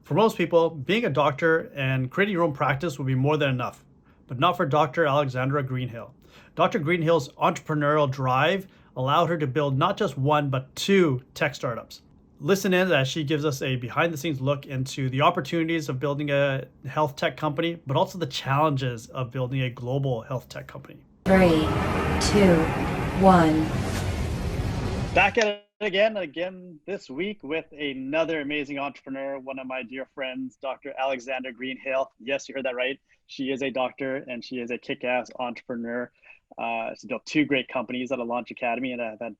For most people, being a doctor and creating your own practice would be more than enough, but not for Dr. Alexandra Greenhill. Dr. Greenhill's entrepreneurial drive allowed her to build not just one, but two tech startups. Listen in as she gives us a behind the scenes look into the opportunities of building a health tech company, but also the challenges of building a global health tech company. 3, 2, 1. Back at it again this week with another amazing entrepreneur, one of my dear friends, Dr. Alexandra Greenhill. Yes, you heard that right. She is a doctor and she is a kick-ass entrepreneur. She's built two great companies at a Launch Academy, and I've had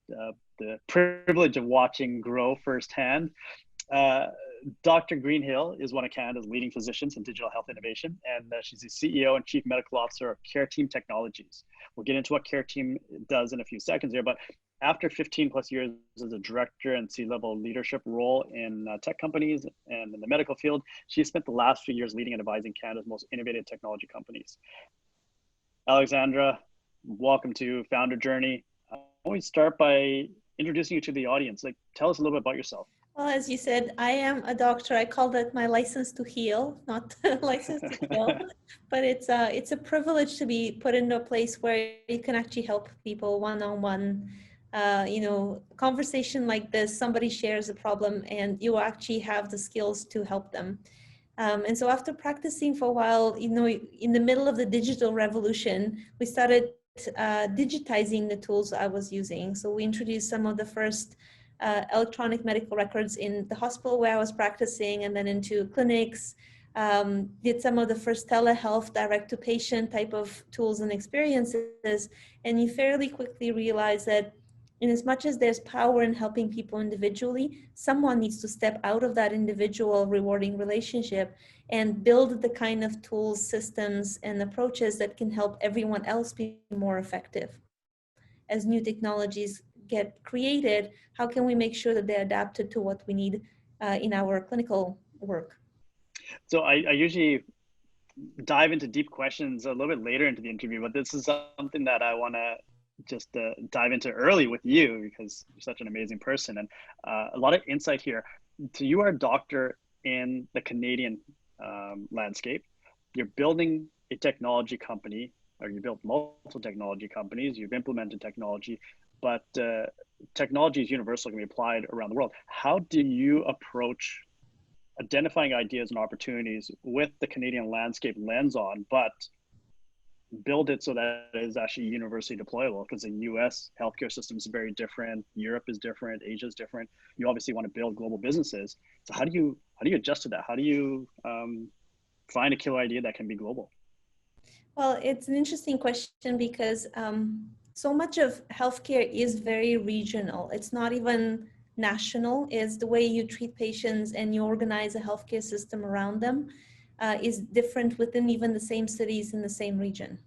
the privilege of watching grow firsthand. Dr. Greenhill is one of Canada's leading physicians in digital health innovation, and she's the CEO and Chief Medical Officer of Careteam Technologies. We'll get into what Careteam does in a few seconds here, but after 15 plus years as a director and C-level leadership role in tech companies and in the medical field, she spent the last few years leading and advising Canada's most innovative technology companies. Alexandra, welcome to Founder Journey. I want to start by introducing you to the audience. Tell us a little bit about yourself. Well, as you said, I am a doctor. I call that my license to heal, not license to kill. But it's a privilege to be put into a place where you can actually help people one-on-one. Conversation like this, somebody shares a problem and you actually have the skills to help them. And so after practicing for a while, in the middle of the digital revolution, we started digitizing the tools I was using. So we introduced some of the first electronic medical records in the hospital where I was practicing, and then into clinics, did some of the first telehealth direct-to-patient type of tools and experiences. And you fairly quickly realize that in as much as there's power in helping people individually, someone needs to step out of that individual rewarding relationship and build the kind of tools, systems, and approaches that can help everyone else be more effective. As new technologies get created, how can we make sure that they're adapted to what we need in our clinical work? So I usually dive into deep questions a little bit later into the interview, but this is something that I want to just dive into early with you because you're such an amazing person and a lot of insight here. So you are a doctor in the Canadian landscape. You're building a technology company, or you built multiple technology companies, you've implemented technology, but technology is universal, can be applied around the world. How do you approach identifying ideas and opportunities with the Canadian landscape lens on, but build it so that it is actually universally deployable? Because the US healthcare system is very different, Europe is different, Asia is different. You obviously want to build global businesses. So how do you adjust to that? How do you find a killer idea that can be global? Well, it's an interesting question because so much of healthcare is very regional. It's not even national. It's the way you treat patients and you organize a healthcare system around them is different within even the same cities in the same region.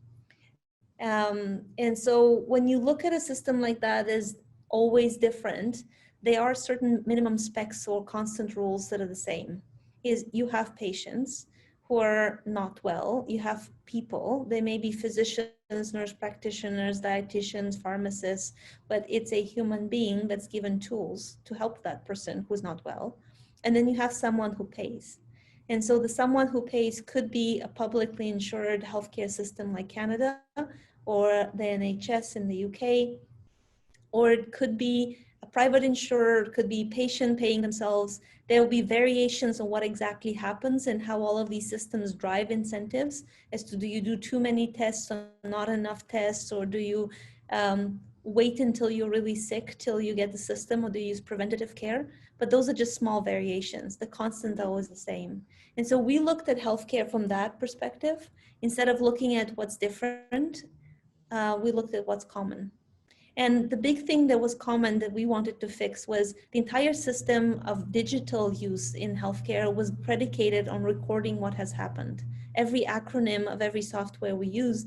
And so when you look at a system like that is always different, there are certain minimum specs or constant rules that are the same. Is you have patients who are not well, you have people, they may be physicians, nurse practitioners, dietitians, pharmacists, but it's a human being that's given tools to help that person who's not well. And then you have someone who pays. And so the someone who pays could be a publicly insured healthcare system like Canada, or the NHS in the UK, or it could be a private insurer, it could be patient paying themselves. There will be variations on what exactly happens and how all of these systems drive incentives as to do you do too many tests or not enough tests, or do you wait until you're really sick till you get the system, or do you use preventative care? But those are just small variations. The constant are always the same. And so we looked at healthcare from that perspective. Instead of looking at what's different, we looked at what's common. And the big thing that was common that we wanted to fix was the entire system of digital use in healthcare was predicated on recording what has happened. Every acronym of every software we use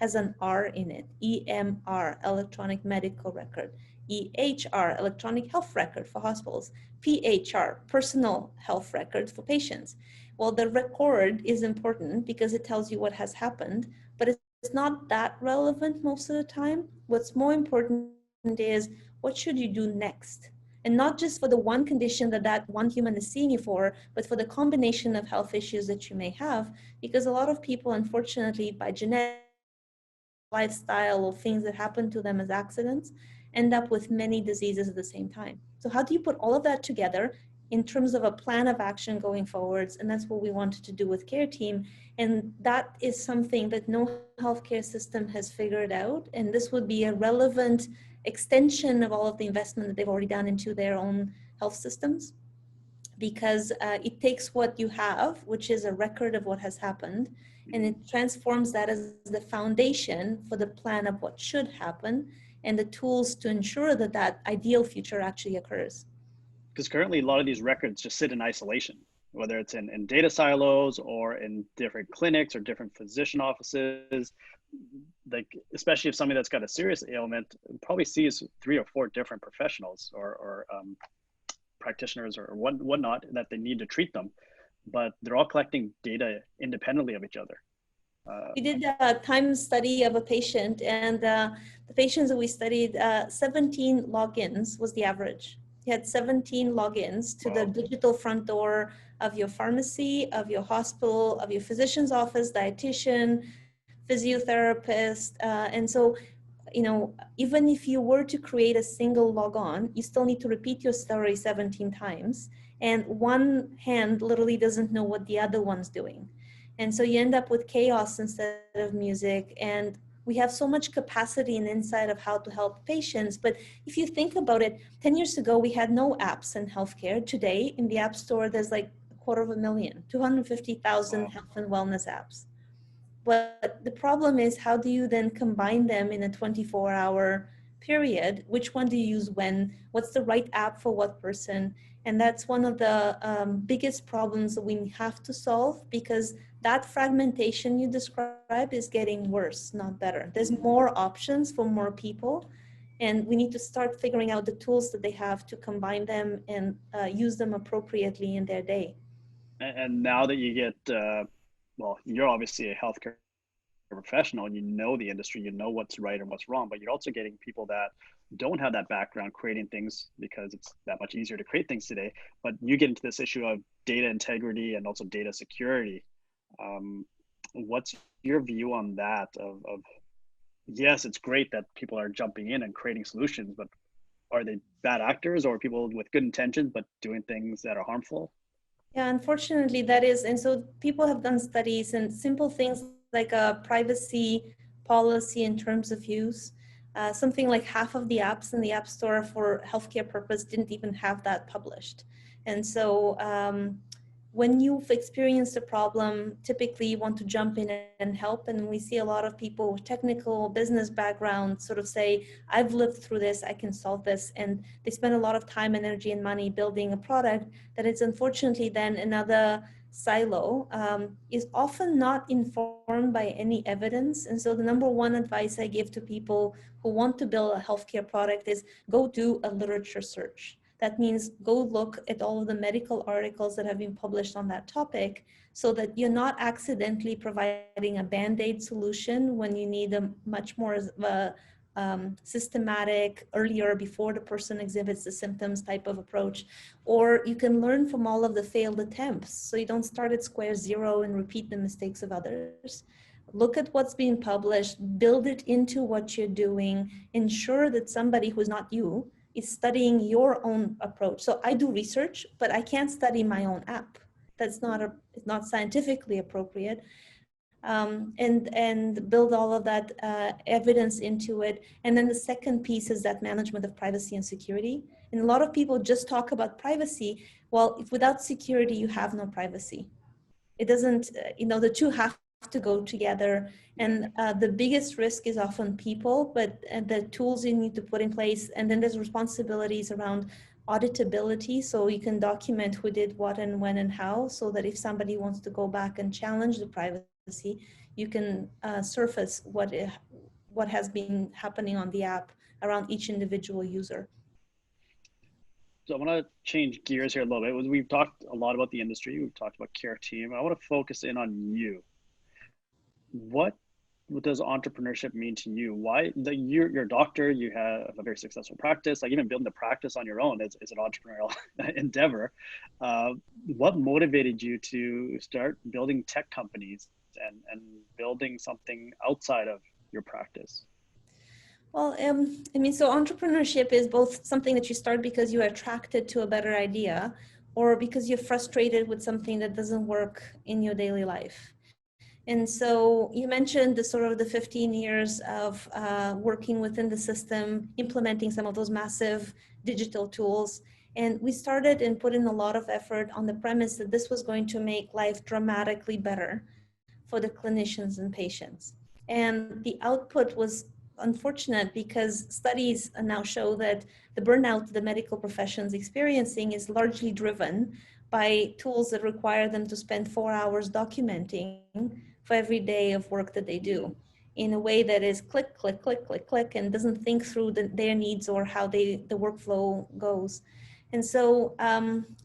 has an R in it. EMR, electronic medical record. EHR, electronic health record for hospitals. PHR, personal health records for patients. Well, the record is important because it tells you what has happened, but it's not that relevant most of the time. What's more important is what should you do next? And not just for the one condition that that one human is seeing you for, but for the combination of health issues that you may have. Because a lot of people, unfortunately, by genetic lifestyle or things that happen to them as accidents, end up with many diseases at the same time. So how do you put all of that together in terms of a plan of action going forwards? And that's what we wanted to do with Careteam. And that is something that no healthcare system has figured out. And this would be a relevant extension of all of the investment that they've already done into their own health systems, because it takes what you have, which is a record of what has happened, and it transforms that as the foundation for the plan of what should happen and the tools to ensure that that ideal future actually occurs. Because currently a lot of these records just sit in isolation, whether it's in data silos or in different clinics or different physician offices. Like, especially if somebody that's got a serious ailment probably sees 3 or 4 different professionals or practitioners or whatnot that they need to treat them, but they're all collecting data independently of each other. We did a time study of a patient, and the patients that we studied, 17 logins was the average. You had 17 logins to the digital front door of your pharmacy, of your hospital, of your physician's office, dietitian, physiotherapist. And so, you know, even if you were to create a single logon, you still need to repeat your story 17 times. And one hand literally doesn't know what the other one's doing. And so you end up with chaos instead of music. And we have so much capacity and insight of how to help patients. But if you think about it, 10 years ago, we had no apps in healthcare. Today, in the App Store, there's like 250,000, 250,000 health and wellness apps. But the problem is, how do you then combine them in a 24-hour period? Which one do you use when? What's the right app for what person? And that's one of the biggest problems that we have to solve, because that fragmentation you describe is getting worse, not better. There's more options for more people, and we need to start figuring out the tools that they have to combine them and use them appropriately in their day. And now that you get, well, you're obviously a healthcare professional and you know the industry, you know what's right and what's wrong, but you're also getting people that don't have that background creating things because it's that much easier to create things today. But you get into this issue of data integrity and also data security. What's your view on that? Of yes, it's great that people are jumping in and creating solutions, but are they bad actors or people with good intentions but doing things that are harmful? Yeah, unfortunately, that is. And so people have done studies, and simple things like a privacy policy in terms of use. Something like half of the apps in the App Store for healthcare purpose didn't even have that published. And so when you've experienced a problem, typically you want to jump in and help. And we see a lot of people with technical business background sort of say, I've lived through this, I can solve this. And they spend a lot of time, energy, and money building a product that is unfortunately then another silo, is often not informed by any evidence. And so the number one advice I give to people who want to build a healthcare product is go do a literature search. That means go look at all of the medical articles that have been published on that topic, so that you're not accidentally providing a Band-Aid solution when you need a much more systematic, earlier, before the person exhibits the symptoms type of approach. Or you can learn from all of the failed attempts, so you don't start at square zero and repeat the mistakes of others. Look at what's being published, build it into what you're doing, ensure that somebody who's not you is studying your own approach. So I do research, but I can't study my own app. That's it's not scientifically appropriate. And build all of that evidence into it. And then the second piece is that management of privacy and security. And a lot of people just talk about privacy. Well, if without security, you have no privacy. It doesn't, the two have to go together. And the biggest risk is often people, but the tools you need to put in place. And then there's responsibilities around auditability, so you can document who did what and when and how, so that if somebody wants to go back and challenge the privacy, you can surface what has been happening on the app around each individual user. So I want to change gears here a little bit. We've talked a lot about the industry. We've talked about Careteam. I want to focus in on you. What what does entrepreneurship mean to you? Why you're a doctor, you have a very successful practice, like even building the practice on your own is an entrepreneurial endeavor. Uh, what motivated you to start building tech companies and building something outside of your practice? Well, I mean, so entrepreneurship is both something that you start because you're attracted to a better idea or because you're frustrated with something that doesn't work in your daily life. And so you mentioned the sort of the 15 years of working within the system, implementing some of those massive digital tools. And we started and put in a lot of effort on the premise that this was going to make life dramatically better for the clinicians and patients. And the output was unfortunate because studies now show that the burnout the medical professions experiencing is largely driven by tools that require them to spend 4 hours documenting for every day of work that they do in a way that is click, click, click, click, click, and doesn't think through their needs or how the workflow goes. And so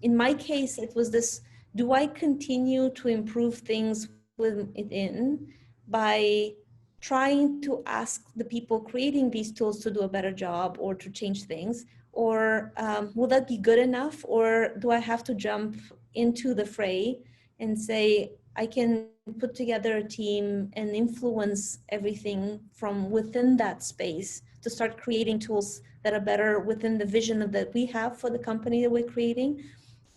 in my case, it was this, do I continue to improve things within by trying to ask the people creating these tools to do a better job or to change things? Or will that be good enough? Or do I have to jump into the fray and say, I can put together a team and influence everything from within that space to start creating tools that are better within the vision that we have for the company that we're creating,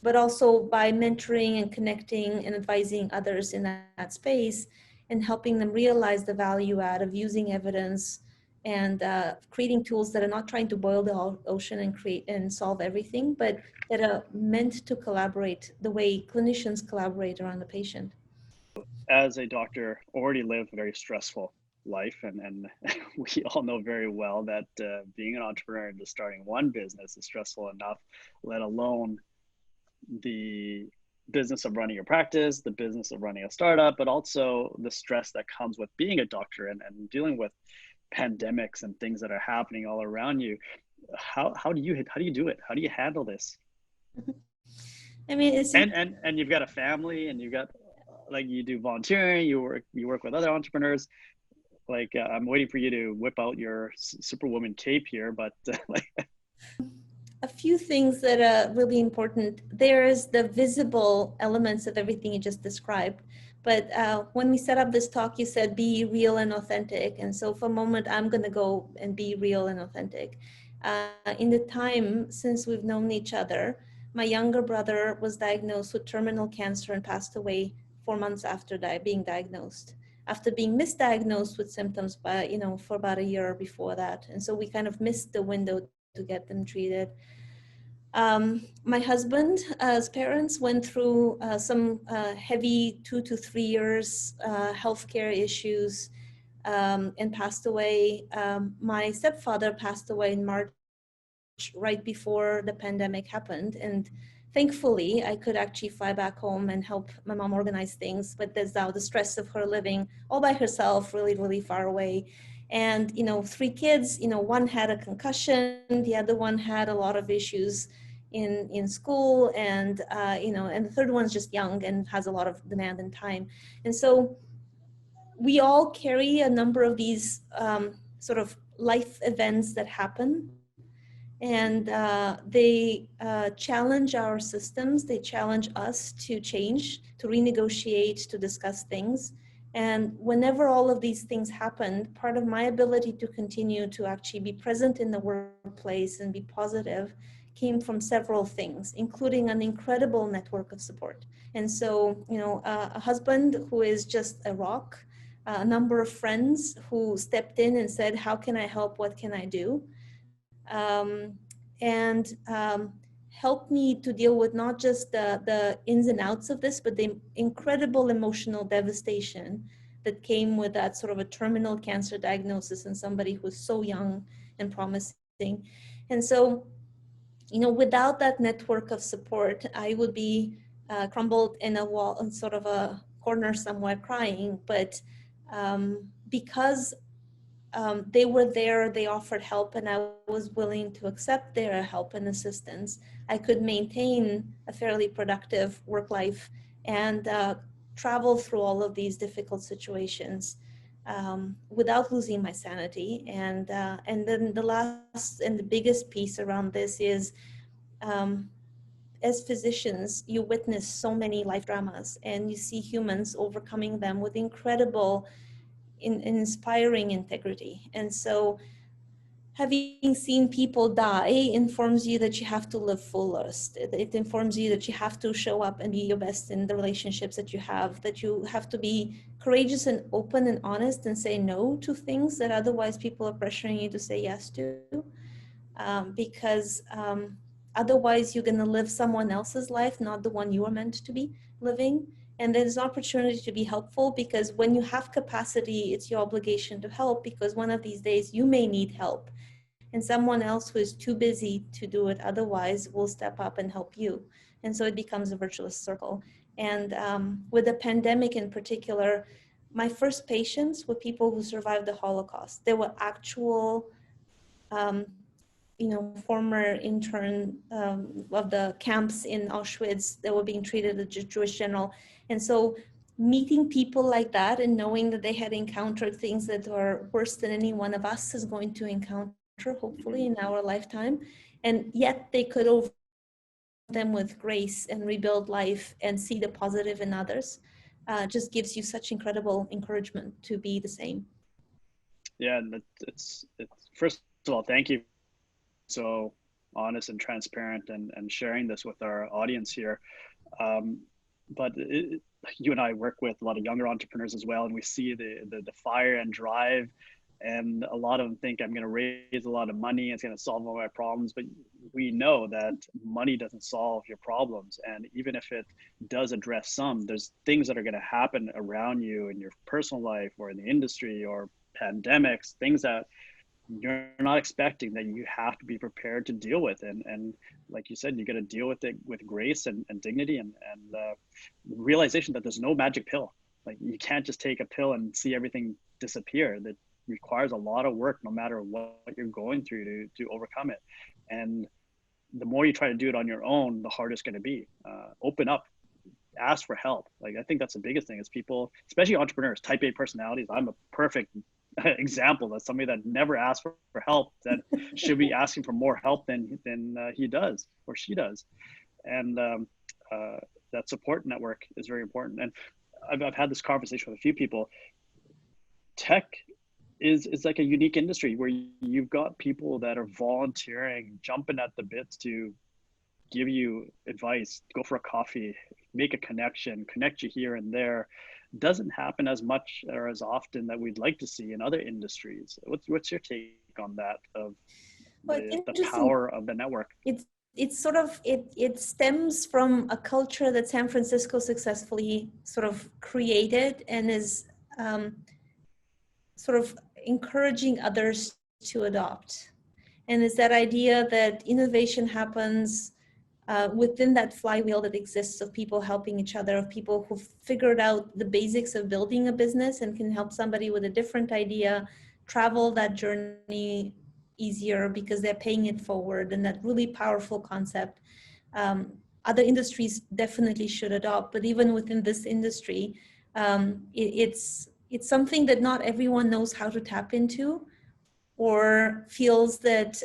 but also by mentoring and connecting and advising others in that space and helping them realize the value add of using evidence and creating tools that are not trying to boil the ocean and create and solve everything, but that are meant to collaborate the way clinicians collaborate around the patient. As a doctor, already live a very stressful life, and we all know very well that being an entrepreneur and just starting one business is stressful enough, let alone the business of running your practice, the business of running a startup, but also the stress that comes with being a doctor and dealing with pandemics and things that are happening all around you. How do you do it? How do you handle this? I mean, it's And you've got a family, and you've got, like, you do volunteering, you work with other entrepreneurs. Like, I'm waiting for you to whip out your Superwoman cape here, but like, a few things that are really important. There's the visible elements of everything you just described. But when we set up this talk, you said be real and authentic. And so for a moment, I'm going to go and be real and authentic. In the time since we've known each other, my younger brother was diagnosed with terminal cancer and passed away 4 months after being diagnosed, after being misdiagnosed with symptoms for about a year before that. And so we kind of missed the window to get them treated. My husband's parents went through some heavy 2 to 3 years healthcare issues and passed away. My stepfather passed away in March, right before the pandemic happened. And thankfully, I could actually fly back home and help my mom organize things. But there's now the stress of her living all by herself, really, really far away. And, 3 kids, one had a concussion, the other one had a lot of issues in school, and, and the third one's just young and has a lot of demand and time. And so we all carry a number of these sort of life events that happen. And they challenge our systems. They challenge us to change, to renegotiate, to discuss things. And whenever all of these things happened, part of my ability to continue to actually be present in the workplace and be positive came from several things, including an incredible network of support. And so, a husband who is just a rock, a number of friends who stepped in and said, how can I help? What can I do? And helped me to deal with not just the ins and outs of this, but the incredible emotional devastation that came with that sort of a terminal cancer diagnosis in somebody who's so young and promising. And so, without that network of support, I would be crumbled in a wall, in sort of a corner somewhere crying. But because they were there, they offered help, and I was willing to accept their help and assistance, I could maintain a fairly productive work life and travel through all of these difficult situations. without losing my sanity. And then the last and the biggest piece around this is, um, as physicians, you witness so many life dramas and you see humans overcoming them with incredible, inspiring integrity. And so having seen people die informs you that you have to live fullest. It informs you that you have to show up and be your best in the relationships that you have, that you have to be courageous and open and honest and say no to things that otherwise people are pressuring you to say yes to. Because otherwise you're going to live someone else's life, not the one you are meant to be living. And there's an opportunity to be helpful, because when you have capacity, it's your obligation to help, because one of these days you may need help. And someone else who is too busy to do it otherwise will step up and help you. And so it becomes a virtuous circle. And with the pandemic in particular, my first patients were people who survived the Holocaust. They were actual former intern of the camps in Auschwitz that were being treated as a Jewish general. And so meeting people like that and knowing that they had encountered things that are worse than any one of us is going to encounter, hopefully, in our lifetime, and yet they could overcome them with grace and rebuild life and see the positive in others, just gives you such incredible encouragement to be the same. Yeah, and it's first of all, thank you, so honest and transparent and sharing this with our audience here. But you and I work with a lot of younger entrepreneurs as well, and we see the fire and drive, and a lot of them think I'm going to raise a lot of money, it's going to solve all my problems. But we know that money doesn't solve your problems, and even if it does address some, there's things that are going to happen around you in your personal life or in the industry, or pandemics, things that you're not expecting, that you have to be prepared to deal with. And like you said, you got to deal with it with grace and dignity, and realization that there's no magic pill. Like, you can't just take a pill and see everything disappear. That requires a lot of work, no matter what you're going through, to overcome it. And the more you try to do it on your own, the harder it's going to be. Open up, ask for help. Like, I think that's the biggest thing is people, especially entrepreneurs, type A personalities. I'm a perfect example of somebody that never asked for help, that should be asking for more help than he does or she does. And that support network is very important. And I've had this conversation with a few people. Tech is like a unique industry where you've got people that are volunteering, jumping at the bits to give you advice, go for a coffee, make a connection, connect you here and there. Doesn't happen as much or as often that we'd like to see in other industries. What's your take on that, of the power of the network? It's sort of, it stems from a culture that San Francisco successfully sort of created, and is sort of encouraging others to adopt. And it's that idea that innovation happens within that flywheel that exists of people helping each other, of people who've figured out the basics of building a business and can help somebody with a different idea travel that journey easier because they're paying it forward. And that really powerful concept. Other industries definitely should adopt, but even within this industry, it's something that not everyone knows how to tap into, or feels that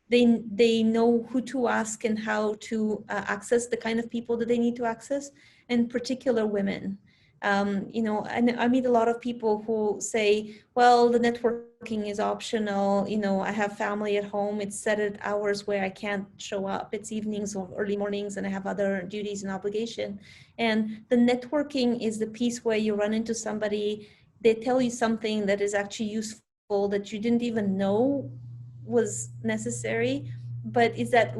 they know who to ask and how to access the kind of people that they need to access, in particular women. And I meet a lot of people who say, well, the networking is optional. I have family at home. It's set at hours where I can't show up. It's evenings or early mornings, and I have other duties and obligation. And the networking is the piece where you run into somebody, they tell you something that is actually useful that you didn't even know was necessary, but it's that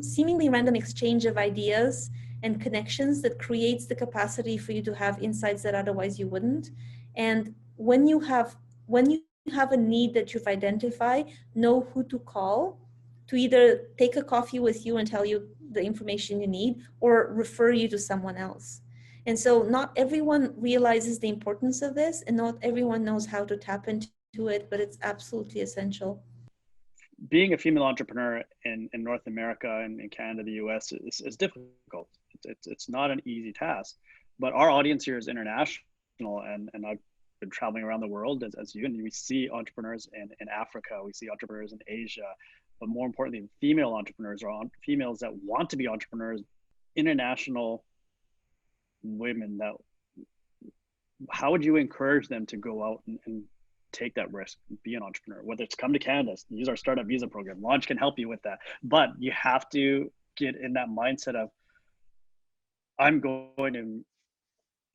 seemingly random exchange of ideas and connections that creates the capacity for you to have insights that otherwise you wouldn't. And when you have a need that you've identified, know who to call to either take a coffee with you and tell you the information you need, or refer you to someone else. And so not everyone realizes the importance of this, and not everyone knows how to tap into it, but it's absolutely essential. Being a female entrepreneur in North America and in Canada, the US, is difficult. It's not an easy task, but our audience here is international, and been traveling around the world as you, and we see entrepreneurs in Africa, we see entrepreneurs in Asia, but more importantly, female entrepreneurs or females that want to be entrepreneurs, international women that, how would you encourage them to go out and take that risk, be an entrepreneur, whether it's come to Canada, use our startup visa program, Launch can help you with that. But you have to get in that mindset of, I'm going to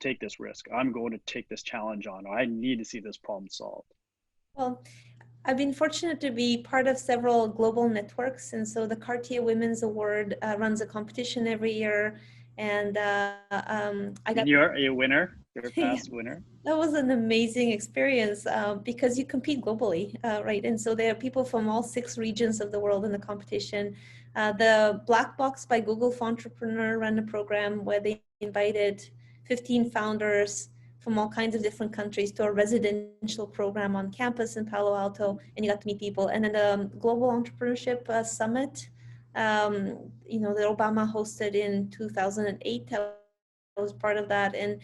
take this risk. I'm going to take this challenge on, or I need to see this problem solved. Well, I've been fortunate to be part of several global networks. And so the Cartier Women's Award runs a competition every year. And You're a winner, you're a past winner. That was an amazing experience because you compete globally, right? And so there are people from all 6 regions of the world in the competition. The Black Box by Google for Entrepreneur ran a program where they invited 15 founders from all kinds of different countries to a residential program on campus in Palo Alto, and you got to meet people. And then the Global Entrepreneurship Summit, that Obama hosted in 2008, I was part of that. And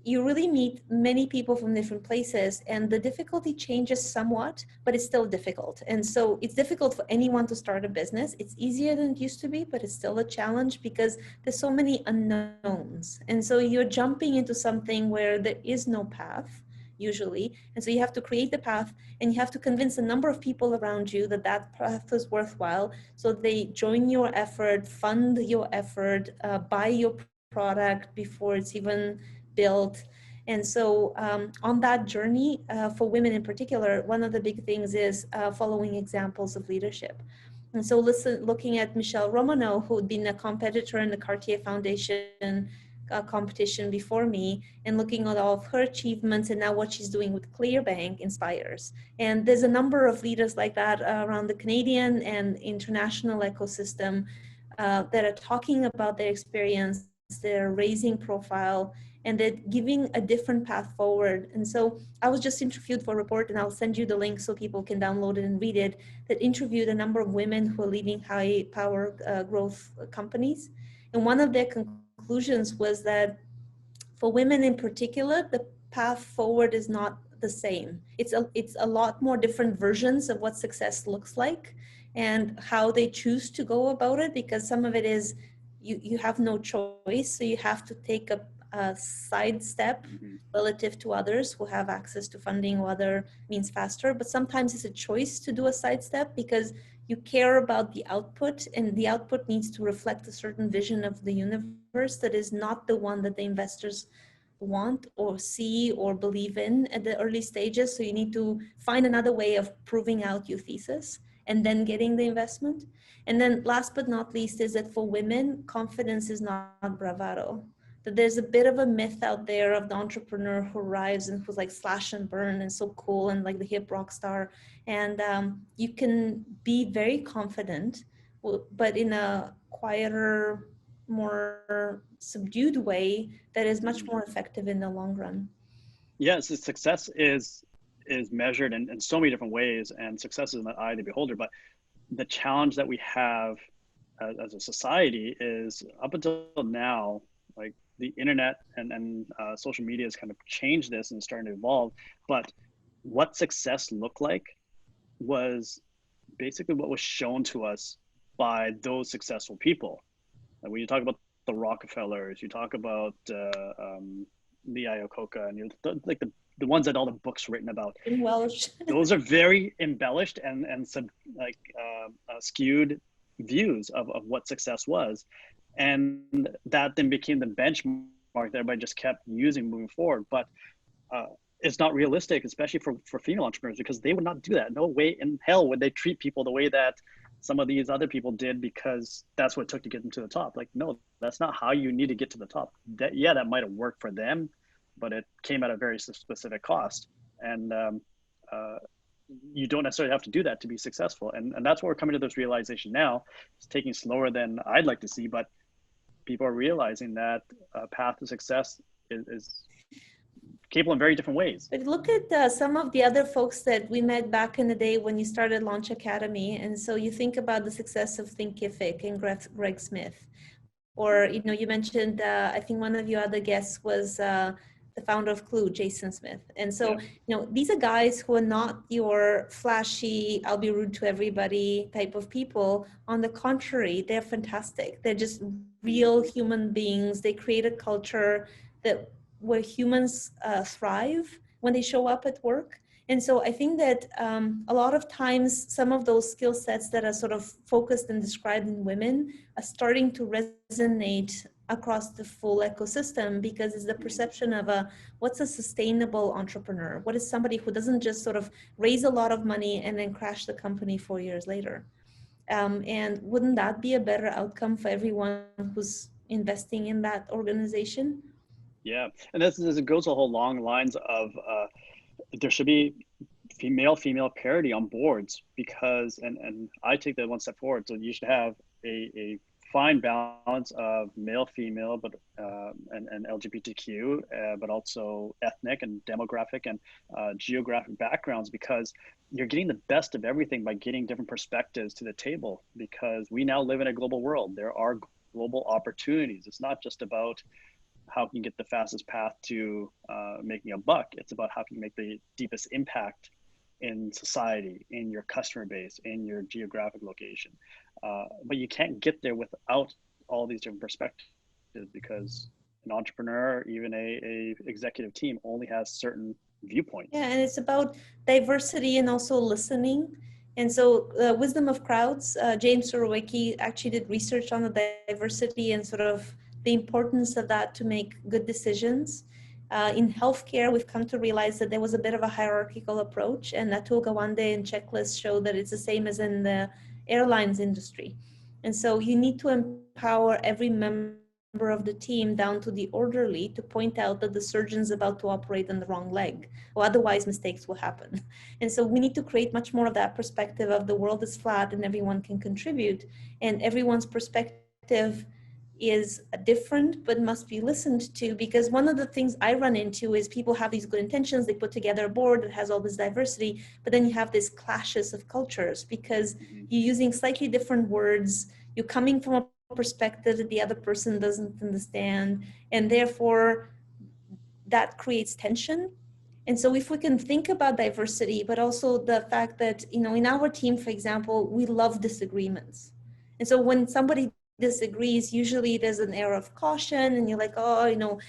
you really meet many people from different places, and the difficulty changes somewhat, but it's still difficult. And so it's difficult for anyone to start a business. It's easier than it used to be, but it's still a challenge because there's so many unknowns. And so you're jumping into something where there is no path usually. And so you have to create the path, and you have to convince a number of people around you that that path is worthwhile. So they join your effort, fund your effort, buy your product before it's even built. And so on that journey, for women in particular, one of the big things is following examples of leadership. And so looking at Michelle Romano, who had been a competitor in the Cartier Foundation competition before me, and looking at all of her achievements and now what she's doing with Clearbank inspires. And there's a number of leaders like that around the Canadian and international ecosystem that are talking about their experience, they're raising profile, and they're giving a different path forward. And so I was just interviewed for a report, and I'll send you the link so people can download it and read it, that interviewed a number of women who are leading high power growth companies. And one of their conclusions was that for women in particular, the path forward is not the same. It's a lot more different versions of what success looks like and how they choose to go about it, because some of it is you have no choice. So you have to take a sidestep relative to others who have access to funding or other means faster. But sometimes it's a choice to do a sidestep because you care about the output, and the output needs to reflect a certain vision of the universe that is not the one that the investors want or see or believe in at the early stages. So you need to find another way of proving out your thesis and then getting the investment. And then last but not least is that for women, confidence is not bravado. That there's a bit of a myth out there of the entrepreneur who arrives and who's like slash and burn and so cool and like the hip rock star. And you can be very confident, but in a quieter, more subdued way that is much more effective in the long run. Yes, success is measured in so many different ways, and success is in the eye of the beholder. But the challenge that we have as a society is, up until now, like the internet and social media has kind of changed this and starting to evolve. But what success looked like was basically what was shown to us by those successful people. And when you talk about the Rockefellers, you talk about Lee Iacocca, and the ones that all the books written about. In Welsh. Those are very embellished and skewed views of what success was. And that then became the benchmark that everybody just kept using moving forward. But it's not realistic, especially for female entrepreneurs, because they would not do that. No way in hell would they treat people the way that some of these other people did, because that's what it took to get them to the top. Like, no, that's not how you need to get to the top. That might have worked for them, but it came at a very specific cost. And you don't necessarily have to do that to be successful. And that's what we're coming to this realization now. It's taking slower than I'd like to see, but people are realizing that a path to success is capable in very different ways. But look at some of the other folks that we met back in the day when you started Launch Academy. And so you think about the success of Thinkific and Greg Smith. Or, you mentioned, I think one of your other guests was the founder of Clue, Jason Smith. And so, Yeah. these are guys who are not your flashy, I'll be rude to everybody type of people. On the contrary, they're fantastic. They're just real human beings. They create a culture that where humans thrive when they show up at work. And so I think that a lot of times some of those skill sets that are sort of focused and described in women are starting to resonate across the full ecosystem, because it's the perception of what's a sustainable entrepreneur? What is somebody who doesn't just sort of raise a lot of money and then crash the company 4 years later? And wouldn't that be a better outcome for everyone who's investing in that organization? Yeah, and this it goes along lines of there should be female parity on boards, because and I take that one step forward. So you should have a fine balance of male, female, but and LGBTQ, but also ethnic and demographic and geographic backgrounds, because you're getting the best of everything by getting different perspectives to the table. Because we now live in a global world. There are global opportunities. It's not just about how can you get the fastest path to making a buck. It's about how can you make the deepest impact in society, in your customer base, in your geographic location. But you can't get there without all these different perspectives, because an entrepreneur, even a executive team, only has certain viewpoints. Yeah, and it's about diversity and also listening. And so, Wisdom of Crowds, James Surowiecki actually did research on the diversity and sort of the importance of that to make good decisions. In healthcare, we've come to realize that there was a bit of a hierarchical approach, and Atul Gawande and checklists show that it's the same as in the airlines industry. And so you need to empower every member of the team down to the orderly to point out that the surgeon's about to operate on the wrong leg, or otherwise mistakes will happen. And so we need to create much more of that perspective of the world is flat and everyone can contribute, and everyone's perspective is different but must be listened to. Because one of the things I run into is people have these good intentions, they put together a board that has all this diversity, but then you have these clashes of cultures because you're using slightly different words, you're coming from a perspective that the other person doesn't understand, and therefore that creates tension. And so if we can think about diversity, but also the fact that, in our team, for example, we love disagreements. And so when somebody disagrees, usually there's an air of caution and you're like, oh,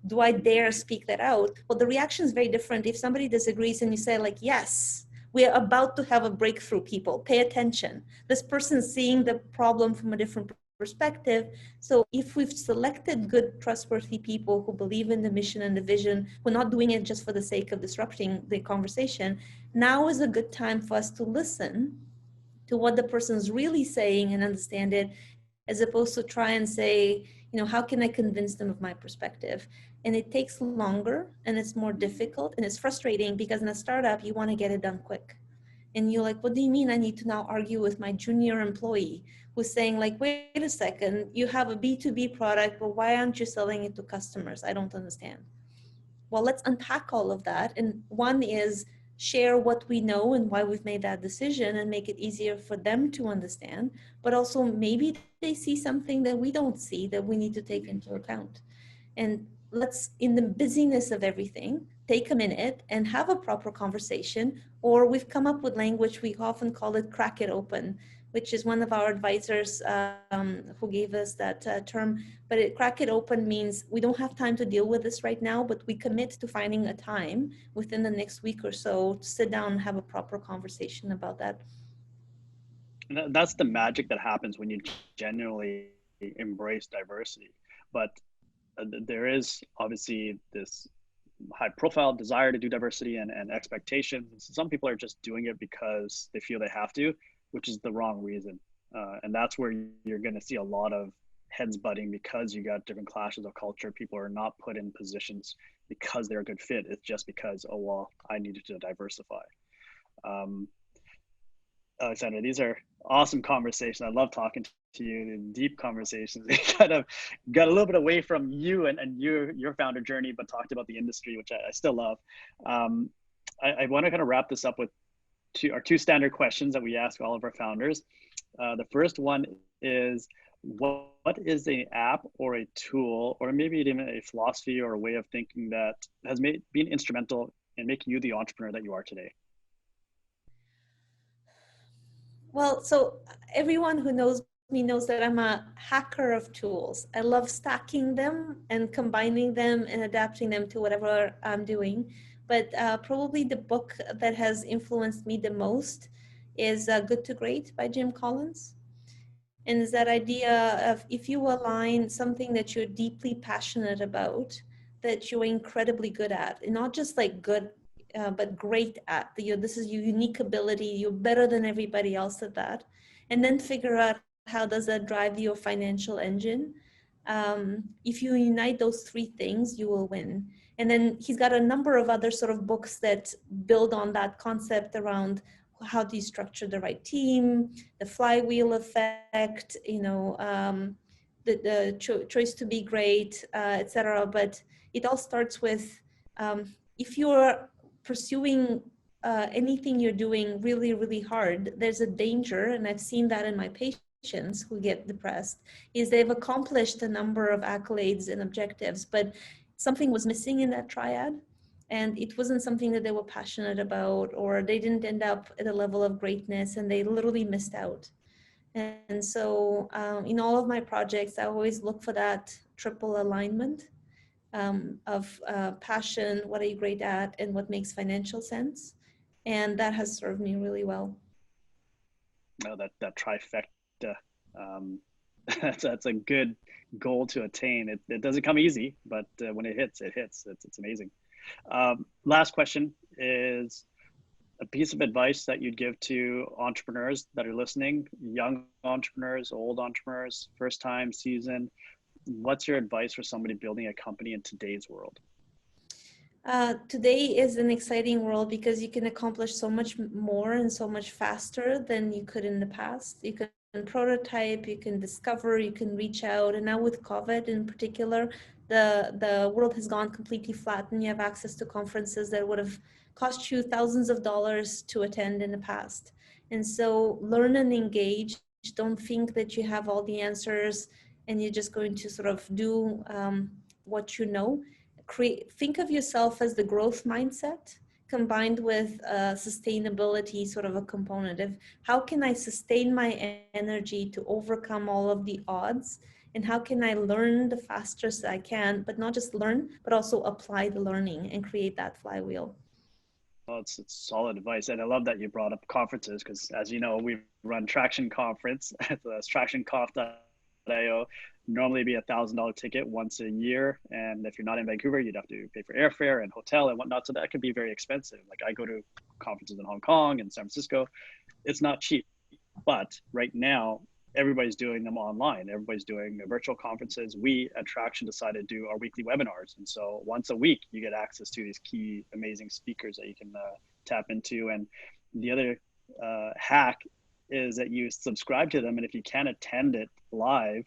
do I dare speak that out? Well, the reaction is very different. If somebody disagrees and you say like, yes, we are about to have a breakthrough, people, pay attention. This person's seeing the problem from a different perspective. So if we've selected good, trustworthy people who believe in the mission and the vision, we're not doing it just for the sake of disrupting the conversation. Now is a good time for us to listen to what the person's really saying and understand it, as opposed to try and say, how can I convince them of my perspective? And it takes longer and it's more difficult and it's frustrating, because in a startup, you want to get it done quick. And you're like, what do you mean I need to now argue with my junior employee who's saying like, wait a second, you have a B2B product, but why aren't you selling it to customers? I don't understand. Well, let's unpack all of that. And one is share what we know and why we've made that decision and make it easier for them to understand. But also maybe they see something that we don't see that we need to take into account. And let's, in the busyness of everything, take a minute and have a proper conversation. Or we've come up with language, we often call it crack it open, which is one of our advisors who gave us that term. But crack it open means we don't have time to deal with this right now, but we commit to finding a time within the next week or so to sit down and have a proper conversation about that. And that's the magic that happens when you genuinely embrace diversity. But there is obviously this high profile desire to do diversity and expectations. Some people are just doing it because they feel they have to, which is the wrong reason. And that's where you're going to see a lot of heads butting, because you got different clashes of culture. People are not put in positions because they're a good fit. It's just because, oh, well, I needed to diversify. Alexandra, these are awesome conversations. I love talking to you, deep conversations. We kind of got a little bit away from you and your founder journey, but talked about the industry, which I still love. I want to kind of wrap this up with our two standard questions that we ask all of our founders. The first one is, What is an app or a tool, or maybe even a philosophy or a way of thinking that has been instrumental in making you the entrepreneur that you are today? Well, so everyone who knows me knows that I'm a hacker of tools. I love stacking them and combining them and adapting them to whatever I'm doing. But probably the book that has influenced me the most is Good to Great by Jim Collins. And is that idea of if you align something that you're deeply passionate about, that you're incredibly good at, and not just like good, but great at, this is your unique ability, you're better than everybody else at that. And then figure out how does that drive your financial engine. If you unite those three things, you will win. And then he's got a number of other sort of books that build on that concept around how do you structure the right team, the flywheel effect, the choice to be great, etc. But it all starts with if you're pursuing anything you're doing really, really hard, there's a danger, and I've seen that in my patients who get depressed, is they've accomplished a number of accolades and objectives, but something was missing in that triad. And it wasn't something that they were passionate about, or they didn't end up at a level of greatness, and they literally missed out. And so in all of my projects, I always look for that triple alignment of passion, what are you great at, and what makes financial sense. And that has served me really well. That trifecta, that's a good goal to attain. It doesn't come easy, but when it hits, it hits. It's amazing. Last question is a piece of advice that you'd give to entrepreneurs that are listening, young entrepreneurs, old entrepreneurs, first time, season. What's your advice for somebody building a company in today's world? Today is an exciting world because you can accomplish so much more and so much faster than you could in the past. You can prototype, you can discover, you can reach out. And now with COVID in particular, the world has gone completely flat, and you have access to conferences that would have cost you thousands of dollars to attend in the past. And so learn and engage. Don't think that you have all the answers and you're just going to sort of do what you know. Think of yourself as the growth mindset combined with sustainability, sort of a component of how can I sustain my energy to overcome all of the odds, and how can I learn the fastest I can, but not just learn, but also apply the learning and create that flywheel. Well, it's solid advice. And I love that you brought up conferences because, as you know, we run Traction Conference. That's tractionconf.io. Normally be $1,000 ticket once a year. And if you're not in Vancouver, you'd have to pay for airfare and hotel and whatnot. So that could be very expensive. Like I go to conferences in Hong Kong and San Francisco. It's not cheap. But right now, everybody's doing them online. Everybody's doing virtual conferences. We at Traction decided to do our weekly webinars. And so once a week, you get access to these key, amazing speakers that you can tap into. And the other hack is that you subscribe to them. And if you can't attend it live,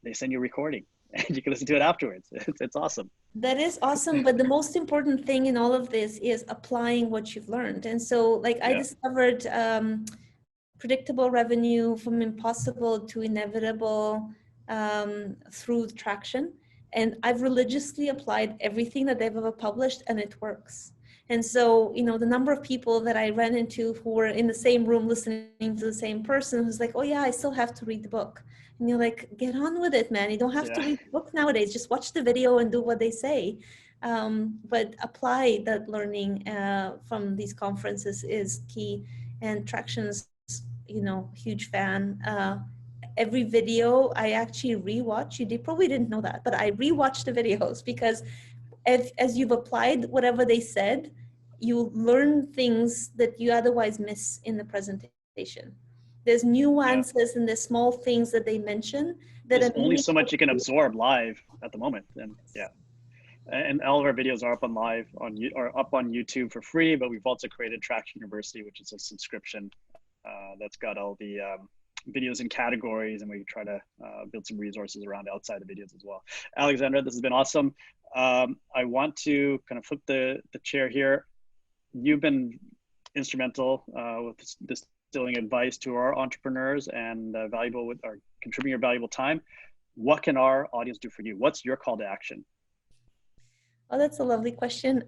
they send you a recording and you can listen to it afterwards. It's awesome. That is awesome. But the most important thing in all of this is applying what you've learned. And so like I discovered predictable revenue from impossible to inevitable through Traction. And I've religiously applied everything that they've ever published, and it works. And so, the number of people that I ran into who were in the same room listening to the same person who's like, oh yeah, I still have to read the book. And you're like, get on with it, man. You don't have to read the book nowadays. Just watch the video and do what they say. But apply that learning from these conferences is key. And Traction's huge fan. Every video I actually rewatch. You probably didn't know that, but I rewatch the videos because as you've applied whatever they said, you learn things that you otherwise miss in the presentation. There's nuances and there's small things that they mention that there's only so much you can absorb live at the moment. And all of our videos are up on live or up on YouTube for free, but we've also created Traction University, which is a subscription that's got all the videos in categories, and we try to build some resources around outside the videos as well. Alexandra, this has been awesome. I want to kind of flip the chair here. You've been instrumental with this instilling advice to our entrepreneurs and valuable with or contributing your valuable time, what can our audience do for you? What's your call to action? Oh, that's a lovely question.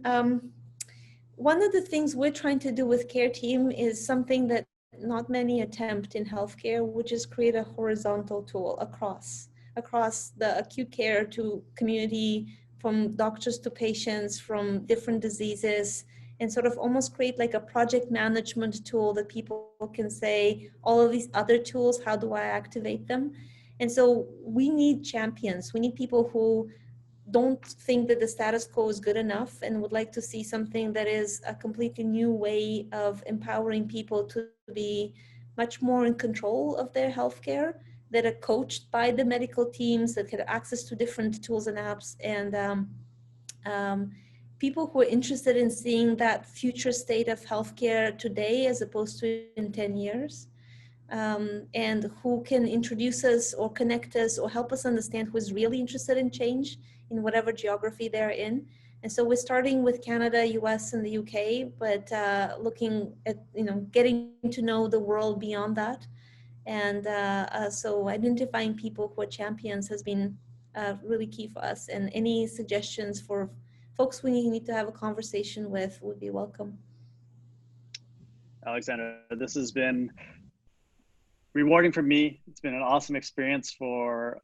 One of the things we're trying to do with Careteam is something that not many attempt in healthcare, which is create a horizontal tool across the acute care to community, from doctors to patients, from different diseases, and sort of almost create like a project management tool that people can say, all of these other tools, how do I activate them? And so we need champions. We need people who don't think that the status quo is good enough and would like to see something that is a completely new way of empowering people to be much more in control of their healthcare, that are coached by the medical teams, that get access to different tools and apps, and um, people who are interested in seeing that future state of healthcare today as opposed to in 10 years. And who can introduce us or connect us or help us understand who is really interested in change in whatever geography they're in. And so we're starting with Canada, US, and the UK, but looking at, getting to know the world beyond that. And so identifying people who are champions has been really key for us. And any suggestions for folks we need to have a conversation with would be welcome. Alexandra, this has been rewarding for me. It's been an awesome experience for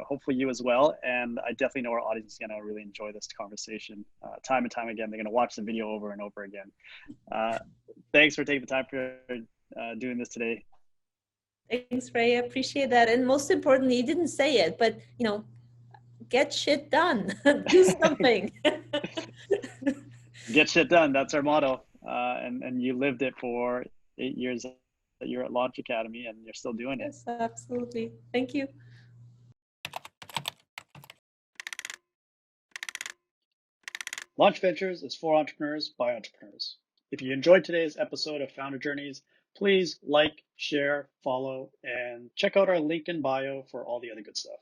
hopefully you as well. And I definitely know our audience is going to really enjoy this conversation time and time again. They're going to watch the video over and over again. Thanks for taking the time for doing this today. Thanks, Ray. I appreciate that. And most importantly, you didn't say it, but get shit done. Do something. Get shit done. That's our motto. And you lived it for 8 years that you're at Launch Academy, and you're still doing it. Yes, absolutely. Thank you. Launch Ventures is for entrepreneurs by entrepreneurs. If you enjoyed today's episode of Founder Journeys, please like, share, follow, and check out our link in bio for all the other good stuff.